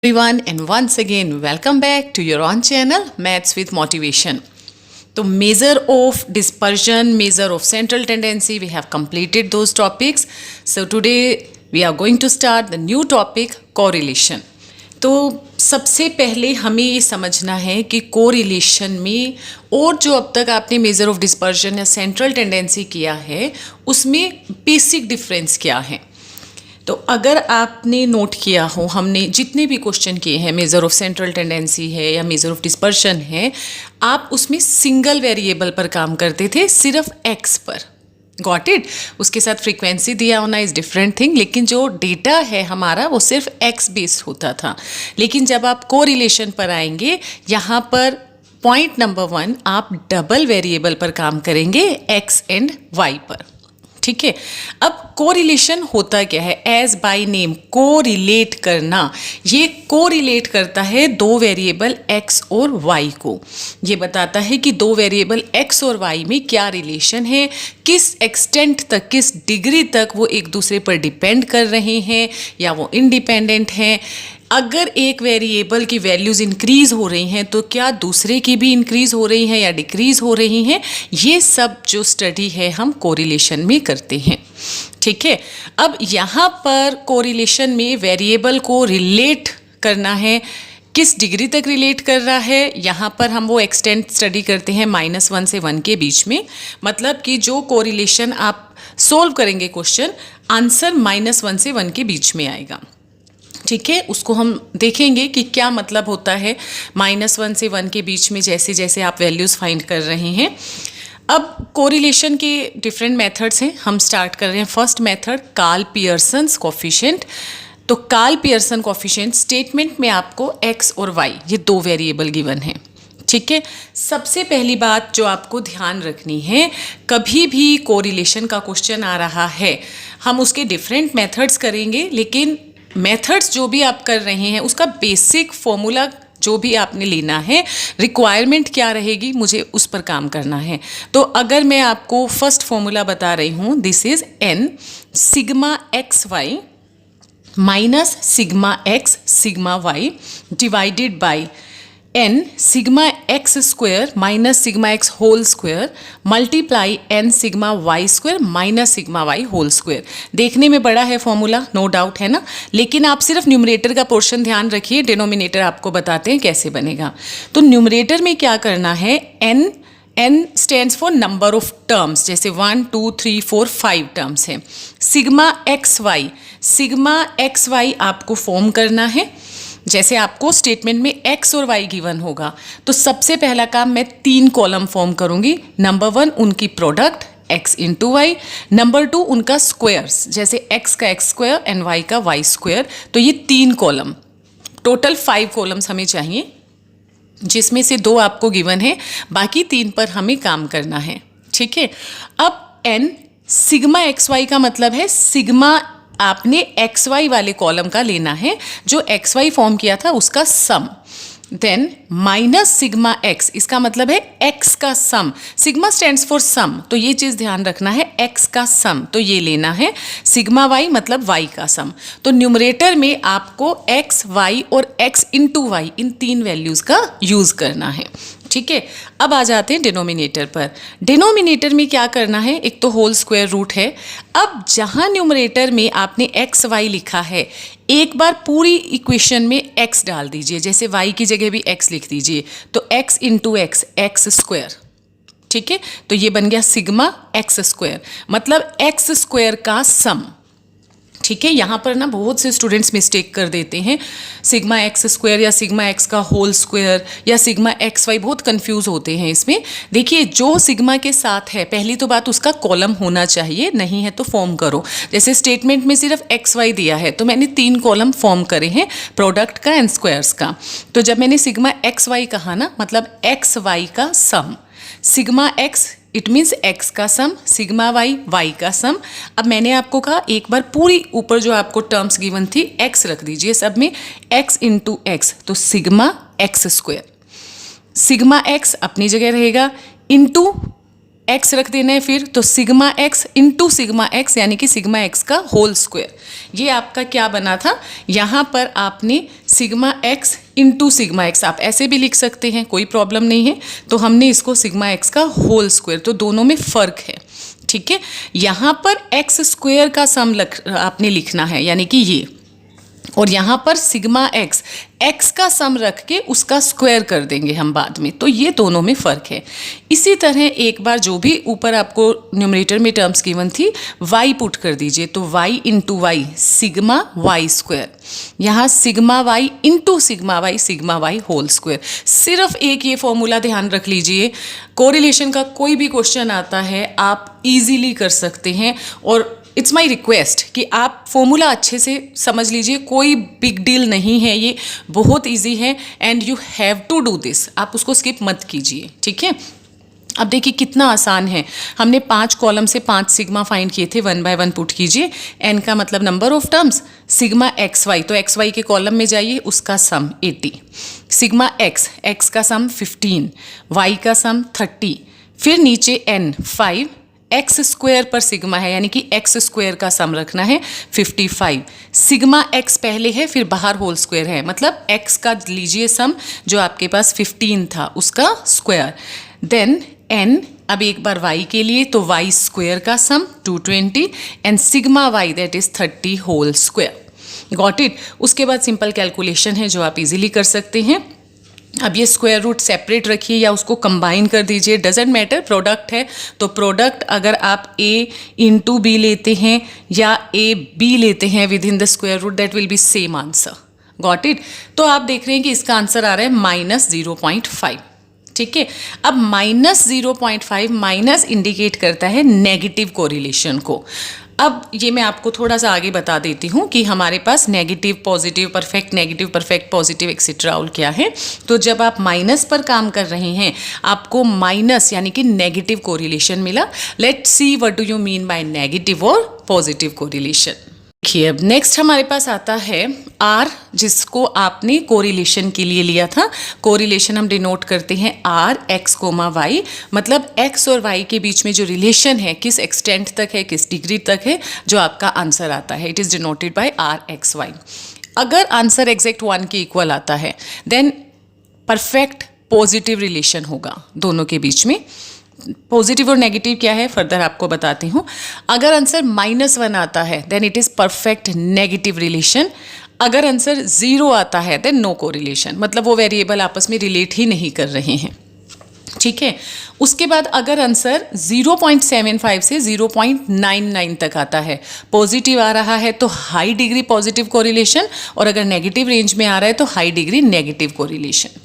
Everyone, and once again welcome back to your own channel Maths with Motivation. So measure of dispersion, measure of central tendency, we have completed those topics. So today we are going to start the new topic, correlation. तो सबसे पहले हमें ये समझना है कि correlation में और जो अब तक आपने मेजर ऑफ डिस्पर्जन या सेंट्रल टेंडेंसी किया है उसमें बेसिक डिफरेंस क्या है. तो अगर आपने नोट किया हो, हमने जितने भी क्वेश्चन किए हैं, मेजर ऑफ सेंट्रल टेंडेंसी है या मेजर ऑफ डिस्पर्शन है, आप उसमें सिंगल वेरिएबल पर काम करते थे, सिर्फ एक्स पर. Got it. उसके साथ फ्रीक्वेंसी दिया होना इज़ डिफरेंट थिंग, लेकिन जो डेटा है हमारा वो सिर्फ एक्स बेस्ड होता था. लेकिन जब आप कोरिलेशन पर आएंगे, यहाँ पर पॉइंट नंबर 1 आप डबल वेरिएबल पर काम करेंगे, एक्स एंड वाई पर. ठीक है. अब कोरिलेशन होता क्या है? एज बाय नेम, कोरिलेट करना. ये कोरिलेट करता है दो वेरिएबल एक्स और वाई को. ये बताता है कि दो वेरिएबल एक्स और वाई में क्या रिलेशन है, किस एक्सटेंट तक, किस डिग्री तक वो एक दूसरे पर डिपेंड कर रहे हैं या वो इंडिपेंडेंट हैं. अगर एक वेरिएबल की वैल्यूज़ इंक्रीज़ हो रही हैं तो क्या दूसरे की भी इंक्रीज़ हो रही हैं या डिक्रीज़ हो रही हैं. ये सब जो स्टडी है हम कोरिलेशन में करते हैं. ठीक है. अब यहाँ पर कोरिलेशन में वेरिएबल को रिलेट करना है, किस डिग्री तक रिलेट कर रहा है. यहाँ पर हम वो एक्सटेंट स्टडी करते हैं -1 से 1 के बीच में. मतलब कि जो कोरिलेशन आप सोल्व करेंगे क्वेश्चन, आंसर -1 से 1 के बीच में आएगा. ठीक है. उसको हम देखेंगे कि क्या मतलब होता है -1 से 1 के बीच में, जैसे जैसे आप वैल्यूज़ फाइंड कर रहे हैं. अब कोरिलेशन के डिफरेंट मेथड्स हैं. हम स्टार्ट कर रहे हैं first method, Karl Pearson's coefficient. तो कार्ल पियर्सन कोफिशिएंट स्टेटमेंट में आपको एक्स और वाई ये दो वेरिएबल गिवन हैं. ठीक है. सबसे पहली बात जो आपको ध्यान रखनी है, कभी भी कोरिलेशन का क्वेश्चन आ रहा है, हम उसके डिफरेंट मेथड्स करेंगे, लेकिन मेथड्स जो भी आप कर रहे हैं उसका बेसिक फॉर्मूला जो भी आपने लेना है, रिक्वायरमेंट क्या रहेगी, मुझे उस पर काम करना है. तो अगर मैं आपको फर्स्ट फॉर्मूला बता रही हूँ, this is N sigma X Y minus sigma X sigma Y divided by N sigma X square minus sigma X whole square multiply N sigma Y square minus sigma Y whole square. देखने में बड़ा है formula, no doubt है ना, लेकिन आप सिर्फ numerator का पोर्शन ध्यान रखिए, डिनोमिनेटर आपको बताते हैं कैसे बनेगा. तो न्यूमरेटर में क्या करना है, N stands for number of terms, जैसे 1 2 3 4 5 टर्म्स हैं. सिग्मा एक्स वाई आपको फॉर्म करना है. जैसे आपको स्टेटमेंट में एक्स और वाई गिवन होगा, तो सबसे पहला काम मैं 3 कॉलम फॉर्म करूंगी. नंबर 1 उनकी product x into Y, number 2 उनका स्क्वायर्स, जैसे x का x स्क्वायर एंड y का y स्क्वायर. तो ये 3 कॉलम, टोटल 5 कॉलम्स हमें चाहिए, जिसमें से 2 आपको गिवन है, बाकी 3 पर हमें काम करना है. ठीक है. अब n सिग्मा एक्स वाई का मतलब है सिग्मा आपने एक्स वाई वाले कॉलम का लेना है, जो एक्स वाई फॉर्म किया था उसका सम. देन माइनस सिग्मा एक्स, इसका मतलब है एक्स का sum. Sigma stands for some, तो ये चीज़ ध्यान रखना है, एक्स का सम, तो ये लेना है. सिग्मा वाई मतलब वाई का सम. तो न्यूमरेटर में आपको एक्स वाई और एक्स इंटू वाई इन 3 वैल्यूज़ का यूज़ करना है. ठीक है. अब आ जाते हैं डिनोमिनेटर पर. डिनोमिनेटर में क्या करना है, एक तो होल स्क्वायर रूट है. अब जहाँ न्यूमरेटर में आपने एक्स वाई लिखा है, एक बार पूरी इक्वेशन में एक्स डाल दीजिए, जैसे वाई की जगह भी एक्स लिख दीजिए, तो x into x, x square. ठीक है. तो ये बन गया सिग्मा एक्स स्क्वायर, मतलब एक्स स्क्वायर का सम. ठीक है. यहाँ पर ना बहुत से स्टूडेंट्स मिस्टेक कर देते हैं, सिग्मा एक्स स्क्वायर या सिग्मा एक्स का होल स्क्वायर या सिग्मा एक्स वाई, बहुत कंफ्यूज होते हैं इसमें. देखिए, जो सिग्मा के साथ है, पहली तो बात उसका कॉलम होना चाहिए, नहीं है तो फॉर्म करो. जैसे स्टेटमेंट में सिर्फ एक्स वाई दिया है, तो मैंने 3 कॉलम फॉर्म करे हैं, प्रोडक्ट का एंड स्क्वायर्स का. तो जब मैंने सिग्मा एक्स वाई कहा ना, मतलब एक्स वाई का sum. Sigma x it means x का सम, सिग्मा वाई वाई का सम. अब मैंने आपको कहा एक बार पूरी ऊपर जो आपको टर्म्स गिवन थी, एक्स रख दीजिए सब में, एक्स इंटू एक्स, तो sigma X square. Sigma x अपनी जगह रहेगा, इंटू x रख देना है फिर, तो sigma x into sigma x यानी कि सिग्मा x का होल स्क्वायर। ये आपका क्या बना था, यहाँ पर आपने sigma x into sigma x, आप ऐसे भी लिख सकते हैं, कोई प्रॉब्लम नहीं है। तो हमने इसको सिग्मा x का होल स्क्वायर, तो दोनों में फ़र्क है, ठीक है। यहाँ पर x स्क्वायर का सम आपने लिखना है, यानी कि ये, और यहाँ पर सिग्मा x का सम रख के उसका स्क्वायर कर देंगे हम बाद में, तो ये दोनों में फ़र्क है। इसी तरह एक बार जो भी ऊपर आपको न्यूमरेटर में टर्म्स गिवन थी, y पुट कर दीजिए, तो y into y sigma y square, यहाँ sigma y into sigma y whole square. सिर्फ एक ये फॉर्मूला ध्यान रख लीजिए, कोरिलेशन का कोई भी क्वेश्चन आता है आप इजीली कर सकते हैं, और इट्स माई रिक्वेस्ट कि आप फॉर्मूला अच्छे से समझ लीजिए, कोई बिग डील नहीं है, ये बहुत इजी है and you have to do this, आप उसको स्किप मत कीजिए, ठीक है। अब देखिए कितना आसान है, हमने 5 कॉलम से 5 सिग्मा फाइंड किए थे, 1 बाय 1 पुट कीजिए। n का मतलब number of terms, sigma xy, तो xy के कॉलम में जाइए, उसका सम 80, सिग्मा x का सम 15, y का सम 30, फिर नीचे n 5, एक्स स्क्वायर पर सिग्मा है, यानी कि एक्स स्क्वायर का सम रखना है 55, सिग्मा एक्स पहले है फिर बाहर होल स्क्वायर है, मतलब एक्स का लीजिए सम जो आपके पास 15 था उसका स्क्वायर, देन एन, अब एक बार y के लिए, तो y स्क्वायर का sum 220 and sigma y that is 30 whole square. Got it. उसके बाद सिंपल कैलकुलेशन है जो आप इजीली कर सकते हैं। अब ये स्क्वायर रूट सेपरेट रखिए या उसको कंबाइन कर दीजिए, डजेंट मैटर, प्रोडक्ट है तो प्रोडक्ट अगर आप a इंटू बी लेते हैं या a b लेते हैं within the square root, that will be same answer. Got it. तो आप देख रहे हैं कि इसका आंसर आ रहा है -0.5, ठीक है। अब -0.5 माइनस इंडिकेट करता है नेगेटिव कोरिलेशन को। अब ये मैं आपको थोड़ा सा आगे बता देती हूँ कि हमारे पास negative, positive, perfect, positive etcetera all क्या है। तो जब आप माइनस पर काम कर रहे हैं, आपको माइनस यानी कि नेगेटिव कोरिलेशन मिला। Let's see what do you mean by negative और पॉजिटिव कोरिलेशन। देखिए अब नेक्स्ट हमारे पास आता है R, जिसको आपने कोरिलेशन के लिए लिया था। कोरिलेशन हम डिनोट करते हैं R x, y, मतलब x और y के बीच में जो रिलेशन है किस एक्सटेंट तक है, किस डिग्री तक है, जो आपका आंसर आता है, it is denoted by R x y। अगर आंसर एग्जैक्ट 1 के इक्वल आता है देन परफेक्ट पॉजिटिव रिलेशन होगा दोनों के बीच में। पॉजिटिव और नेगेटिव क्या है फर्दर आपको बताती हूँ। अगर आंसर -1 आता है then it is perfect negative relation. अगर आंसर 0 आता है देन नो कोरिलेशन, मतलब वो वेरिएबल आपस में रिलेट ही नहीं कर रहे हैं, ठीक है। उसके बाद अगर आंसर 0.75 से 0.99 तक आता है, पॉजिटिव आ रहा है तो हाई डिग्री पॉजिटिव कोरिलेशन, और अगर नेगेटिव रेंज में आ रहा है तो हाई डिग्री नेगेटिव कोरिलेशन,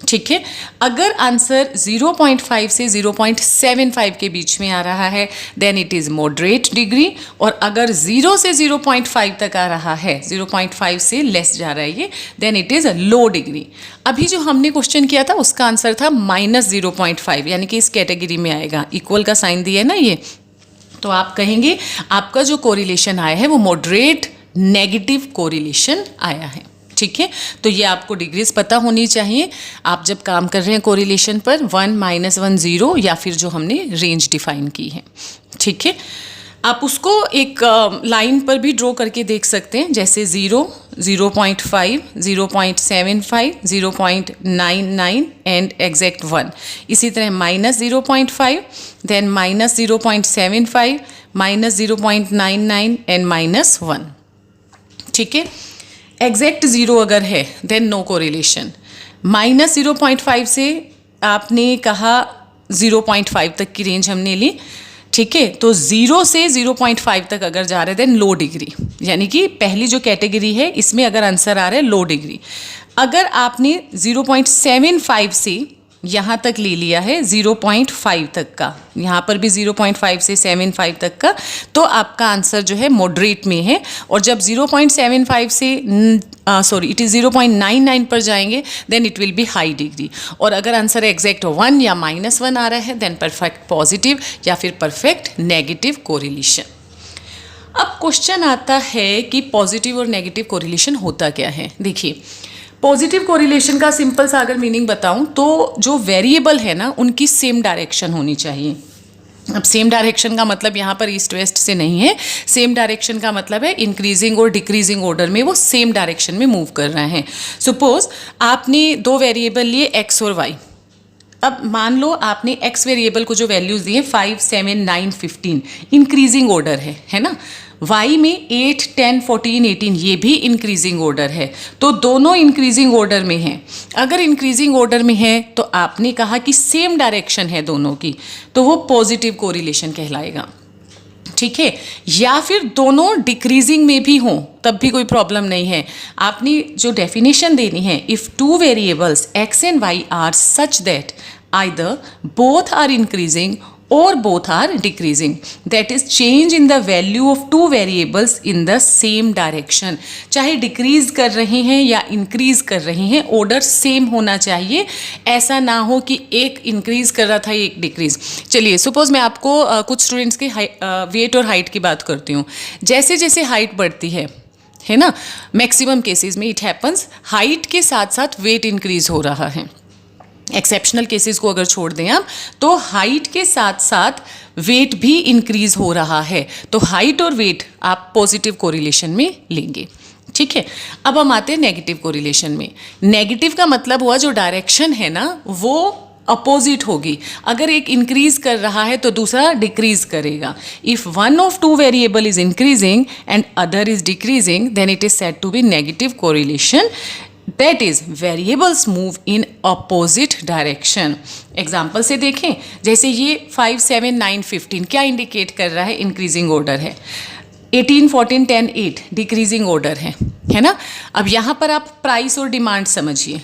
ठीक है। अगर आंसर 0.5 से 0.75 के बीच में आ रहा है then it is moderate degree, और अगर 0 से 0.5 तक आ रहा है, 0.5 से लेस जा रहा है ये, then it is low degree. अभी जो हमने क्वेश्चन किया था उसका आंसर था -0.5, यानी कि इस कैटेगरी में आएगा। इक्वल का साइन दिया है ना ये, तो आप कहेंगे आपका जो कोरिलेशन आया है वो मॉडरेट नेगेटिव कोरिलेशन आया है, ठीक है। तो ये आपको डिग्रीज पता होनी चाहिए आप जब काम कर रहे हैं कोरिलेशन पर, 1, -1, 0, या फिर जो हमने रेंज डिफाइन की है, ठीक है। आप उसको एक लाइन पर भी ड्रॉ करके देख सकते हैं, जैसे 0, 0.5, 0.75, 0.99 एंड एग्जैक्ट 1। इसी तरह -0.5, देन -0.75, -0.99 एंड -1, ठीक है। एग्जैक्ट 0 अगर है देन नो कोरिलेशन। -0.5 से आपने कहा 0.5 तक की रेंज हमने ली, ठीक है। तो 0 से 0.5 तक अगर जा रहे हैं देन लो डिग्री, यानी कि पहली जो कैटेगरी है इसमें अगर आंसर आ रहा है लो डिग्री। अगर आपने 0.75 से यहाँ तक ले लिया है 0.5 तक का, यहाँ पर भी 0.5 से 75 तक का, तो आपका आंसर जो है मॉडरेट में है। और जब 0.75 से इट इज़ 0.99 पर जाएंगे then it will be high degree. और अगर आंसर एग्जैक्ट 1 या -1 आ रहा है देन परफेक्ट पॉजिटिव या फिर परफेक्ट नेगेटिव कोरिलेशन। अब क्वेश्चन आता है कि पॉजिटिव और नेगेटिव कोरिलेशन होता क्या है। देखिए पॉजिटिव कोरिलेशन का सिंपल सा अगर मीनिंग बताऊं तो जो वेरिएबल है ना उनकी सेम डायरेक्शन होनी चाहिए। अब सेम डायरेक्शन का मतलब यहाँ पर ईस्ट वेस्ट से नहीं है, सेम डायरेक्शन का मतलब है इंक्रीजिंग और डिक्रीजिंग ऑर्डर में वो सेम डायरेक्शन में मूव कर रहे हैं। सपोज आपने दो वेरिएबल लिए एक्स और वाई। अब मान लो आपने एक्स वेरिएबल को जो वैल्यूज दिए 5, 7, 9, 15 इंक्रीजिंग ऑर्डर है ना। वाई में 8, 10, 14, 18 ये भी इंक्रीजिंग ऑर्डर है, तो दोनों इंक्रीजिंग ऑर्डर में हैं। अगर इंक्रीजिंग ऑर्डर में है तो आपने कहा कि सेम डायरेक्शन है दोनों की, तो वो पॉजिटिव कोरिलेशन कहलाएगा, ठीक है। या फिर दोनों डिक्रीजिंग में भी हों तब भी कोई प्रॉब्लम नहीं है। आपने जो डेफिनेशन देनी है, if two variables X and Y are such that either both are increasing or both are decreasing, that is change in the value of two variables in the same direction। चाहे decrease कर रहे हैं या increase कर रहे हैं, order same होना चाहिए। ऐसा ना हो कि एक इंक्रीज कर रहा था एक डिक्रीज। चलिए सपोज मैं आपको कुछ स्टूडेंट्स के वेट और हाइट की बात करती हूँ। जैसे जैसे हाइट बढ़ती है ना, मैक्सिमम केसेस में इट हैपन्स हाइट के साथ साथ वेट इंक्रीज हो रहा है। एक्सेप्शनल केसेस को अगर छोड़ दें आप, तो हाइट के साथ साथ वेट भी इंक्रीज हो रहा है, तो हाइट और वेट आप पॉजिटिव कोरिलेशन में लेंगे, ठीक है। अब हम आते हैं नेगेटिव कोरिलेशन में। नेगेटिव का मतलब हुआ जो डायरेक्शन है ना वो अपोजिट होगी। अगर एक इंक्रीज कर रहा है तो दूसरा डिक्रीज करेगा। If one of two variable is increasing and other is decreasing then it is said to be negative correlation, that is variables move in opposite direction। Example से देखें, जैसे ये 5, 7, 9, 15 क्या इंडिकेट कर रहा है? इंक्रीजिंग ऑर्डर है। 18, 14, 10, 8 डिक्रीजिंग ऑर्डर है ना। अब यहाँ पर आप प्राइस और डिमांड समझिए।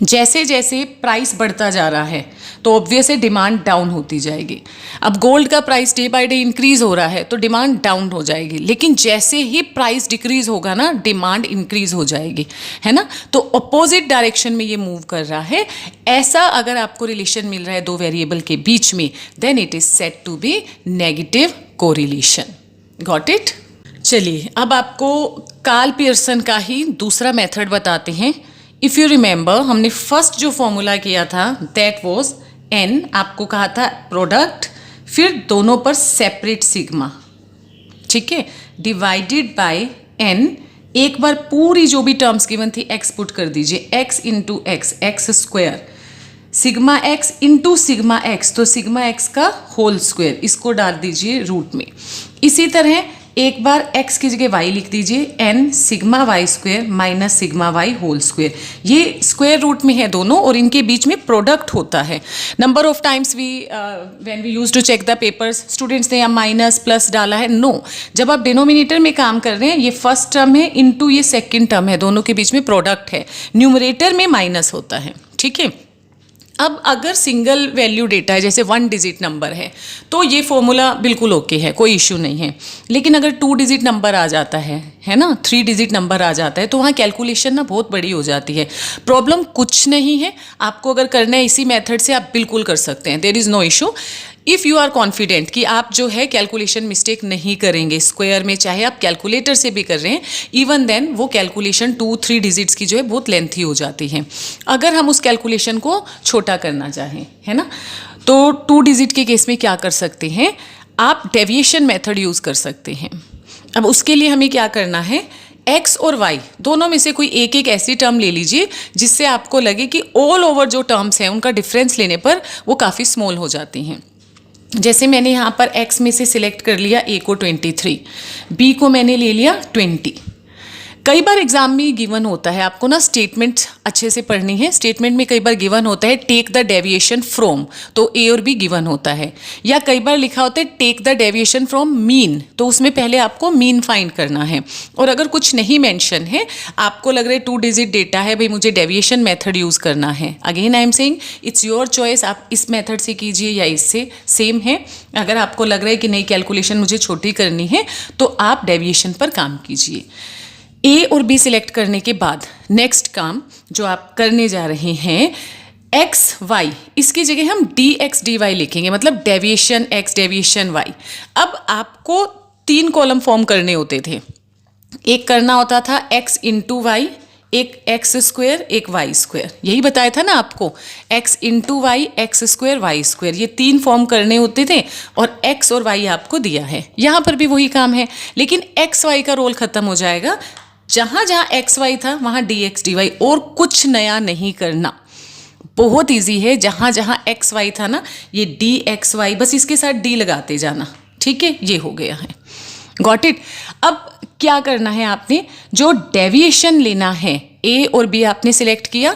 जैसे जैसे प्राइस बढ़ता जा रहा है तो ऑब्वियस है डिमांड डाउन होती जाएगी। अब गोल्ड का price day by day increase हो रहा है तो डिमांड डाउन हो जाएगी, लेकिन जैसे ही प्राइस डिक्रीज होगा ना डिमांड इंक्रीज हो जाएगी, है ना। तो अपोजिट डायरेक्शन में ये मूव कर रहा है। ऐसा अगर आपको रिलेशन मिल रहा है दो वेरिएबल के बीच में, then it is said to be negative correlation. Got it. चलिए अब आपको कार्ल पियर्सन का ही दूसरा मेथड बताते हैं। इफ़ यू रिमेंबर, हमने फर्स्ट जो फॉर्मूला किया था दैट वाज एन, आपको कहा था प्रोडक्ट, फिर दोनों पर सेपरेट सिग्मा, ठीक है, डिवाइडेड बाय एन। एक बार पूरी जो भी टर्म्स गिवन थी एक्स पुट कर दीजिए, x into x, x square, sigma x into sigma x, तो सिग्मा एक्स का होल स्क्वायर, इसको डाल दीजिए रूट में। इसी तरह एक बार x की जगह y लिख दीजिए, n sigma Y square minus sigma Y whole square. ये स्क्वायर रूट में है दोनों और इनके बीच में प्रोडक्ट होता है। Number of times when we use to check the papers, students ने यहाँ माइनस प्लस डाला है। नो, जब आप डिनोमिनेटर में काम कर रहे हैं, ये फर्स्ट टर्म है इंटू ये सेकेंड टर्म है, दोनों के बीच में प्रोडक्ट है, न्यूमरेटर में माइनस होता है, ठीक है। अब अगर सिंगल वैल्यू डेटा है, जैसे 1 डिजिट नंबर है, तो ये फॉर्मूला बिल्कुल ओके है, कोई इश्यू नहीं है। लेकिन अगर 2 डिजिट नंबर आ जाता है ना, 3 डिजिट नंबर आ जाता है, तो वहाँ कैलकुलेशन ना बहुत बड़ी हो जाती है। प्रॉब्लम कुछ नहीं है, आपको अगर करना है इसी मेथड से आप बिल्कुल कर सकते हैं, there is no issue. If you are confident कि आप जो है कैलकुलेशन मिस्टेक नहीं करेंगे स्क्वायर में, चाहे आप कैलकुलेटर से भी कर रहे हैं, इवन देन वो कैलकुलेशन 2-3 डिजिट्स की जो है बहुत लेंथी हो जाती है। अगर हम उस कैलकुलेशन को छोटा करना चाहें, है ना, तो 2 डिजिट के केस में क्या कर सकते हैं, आप डेविएशन मेथड यूज़ कर सकते हैं। अब उसके लिए हमें क्या करना है, x और y दोनों में से कोई एक एक ऐसी टर्म ले लीजिए जिससे आपको लगे कि ऑल ओवर जो टर्म्स हैं उनका डिफरेंस लेने पर वो काफ़ी स्मॉल हो जाती हैं। जैसे मैंने यहाँ पर x में से सिलेक्ट कर लिया a को 23, b को मैंने ले लिया 20। कई बार एग्जाम में गिवन होता है, आपको ना स्टेटमेंट अच्छे से पढ़नी है। स्टेटमेंट में कई बार गिवन होता है टेक द डेविएशन फ्रॉम, तो ए और बी गिवन होता है। या कई बार लिखा होता है take the deviation from mean, तो उसमें पहले आपको मीन फाइंड करना है। और अगर कुछ नहीं मेंशन है, आपको लग रहा है 2 डिजिट डेटा है, भाई मुझे डेविएशन मेथड यूज़ करना है, again I am saying it's your choice, आप इस मेथड से कीजिए या इससे, सेम है। अगर आपको लग रहा है कि नहीं कैलकुलेशन मुझे छोटी करनी है, तो आप डेविएशन पर काम कीजिए। ए और बी सिलेक्ट करने के बाद नेक्स्ट काम जो आप करने जा रहे हैं, एक्स वाई, इसकी जगह हम डी एक्स डी वाई लिखेंगे, मतलब डेविएशन एक्स डेविएशन वाई। अब आपको 3 कॉलम फॉर्म करने होते थे। एक करना होता था एक्स इंटू वाई, एक एक्स स्क्वायर एक वाई स्क्वायर, यही बताया था ना आपको, x into y x square y square, ये 3 फॉर्म करने होते थे और एक्स और वाई आपको दिया है। यहाँ पर भी वही काम है, लेकिन एक्स वाई का रोल खत्म हो जाएगा। जहाँ जहाँ एक्स वाई था वहाँ डी एक्स डी वाई, और कुछ नया नहीं करना, बहुत इजी है। जहाँ जहाँ एक्स वाई था ना, ये डी एक्स वाई, बस इसके साथ डी लगाते जाना, ठीक है, ये हो गया है। Got it. अब क्या करना है आपने, जो डेविएशन लेना है, ए और बी आपने सिलेक्ट किया,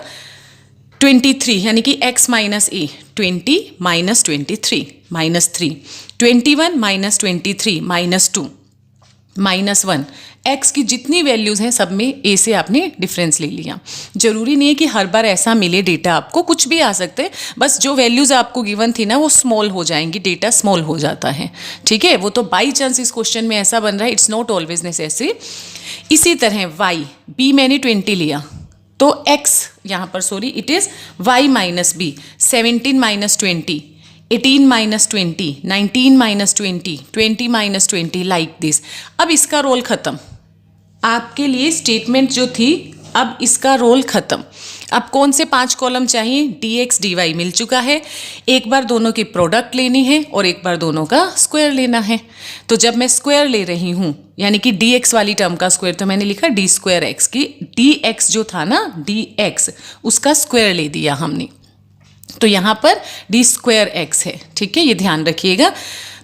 23 यानी कि x माइनस ए, 20 minus 23 minus 3, 21 minus 23 minus 2 minus 1, x की जितनी वैल्यूज़ हैं सब में a से आपने डिफरेंस ले लिया। जरूरी नहीं है कि हर बार ऐसा मिले डेटा, आपको कुछ भी आ सकते हैं, बस जो वैल्यूज़ आपको गिवन थी ना वो स्मॉल हो जाएंगी, डेटा स्मॉल हो जाता है, ठीक है। वो तो बाई चांस इस क्वेश्चन में ऐसा बन रहा है, इट्स नॉट ऑलवेज नेसेसरी। इसी तरह y, b मैंने 20 लिया तो x यहाँ पर sorry it is y minus बी, 17 minus 20, 18 minus 20, 19 minus 20, 20 minus 20, like this. अब इसका रोल खत्म, आपके लिए स्टेटमेंट जो थी, अब इसका रोल खत्म। अब कौन से 5 कॉलम चाहिए, डी एक्स डी वाई मिल चुका है, एक बार दोनों की प्रोडक्ट लेनी है और एक बार दोनों का स्क्वायर लेना है। तो जब मैं स्क्वायर ले रही हूँ, यानी कि डी एक्स वाली टर्म का स्क्वायर, तो मैंने लिखा डी स्क्वायर एक्स की, डी एक्स जो था ना डी एक्स, उसका स्क्वायर ले दिया हमने, तो यहाँ पर डी स्क्वायर एक्स है, ठीक है, ये ध्यान रखिएगा।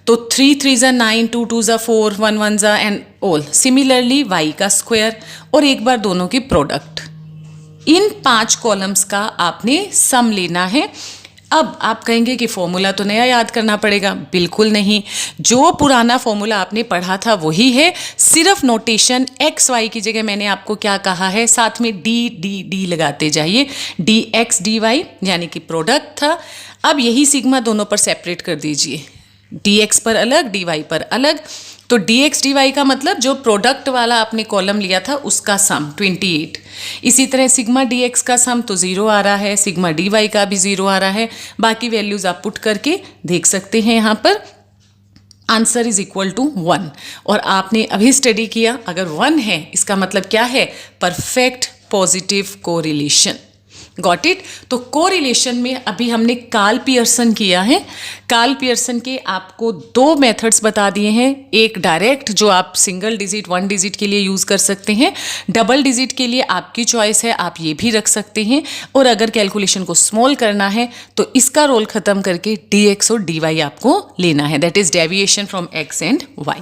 तो 3 3 ज़ा 9, 2 2 ज़ा 4, 1 1 ज़ा एंड ऑल। सिमिलरली y का स्क्वायर और एक बार दोनों की प्रोडक्ट, इन 5 कॉलम्स का आपने सम लेना है। अब आप कहेंगे कि फॉर्मूला तो नया याद करना पड़ेगा, बिल्कुल नहीं, जो पुराना फॉर्मूला आपने पढ़ा था वही है, सिर्फ नोटेशन एक्स वाई की जगह मैंने आपको क्या कहा है, साथ में डी डी डी लगाते जाइए, डी एक्स डी वाई यानी कि प्रोडक्ट था। अब यही सिग्मा दोनों पर सेपरेट कर दीजिए, डी एक्स पर अलग डी वाई पर अलग। तो डी एक्स डी वाई का मतलब जो प्रोडक्ट वाला आपने कॉलम लिया था उसका सम 28। इसी तरह सिग्मा डी एक्स का सम तो 0 आ रहा है, सिग्मा डी वाई का भी 0 आ रहा है। बाकी वैल्यूज आप पुट करके देख सकते हैं, यहाँ पर आंसर इज इक्वल टू 1। और आपने अभी स्टडी किया, अगर 1 है इसका मतलब क्या है, perfect positive correlation. Got it. तो कोरिलेशन में अभी हमने कार्ल पियर्सन किया है। कार्ल पियर्सन के आपको 2 मेथड्स बता दिए हैं, एक डायरेक्ट जो आप सिंगल डिजिट 1 डिजिट के लिए यूज़ कर सकते हैं, डबल डिजिट के लिए आपकी चॉइस है, आप ये भी रख सकते हैं। और अगर कैलकुलेशन को स्मॉल करना है तो इसका रोल ख़त्म करके डी एक्स और डी वाई आपको लेना है, that is deviation from x and Y.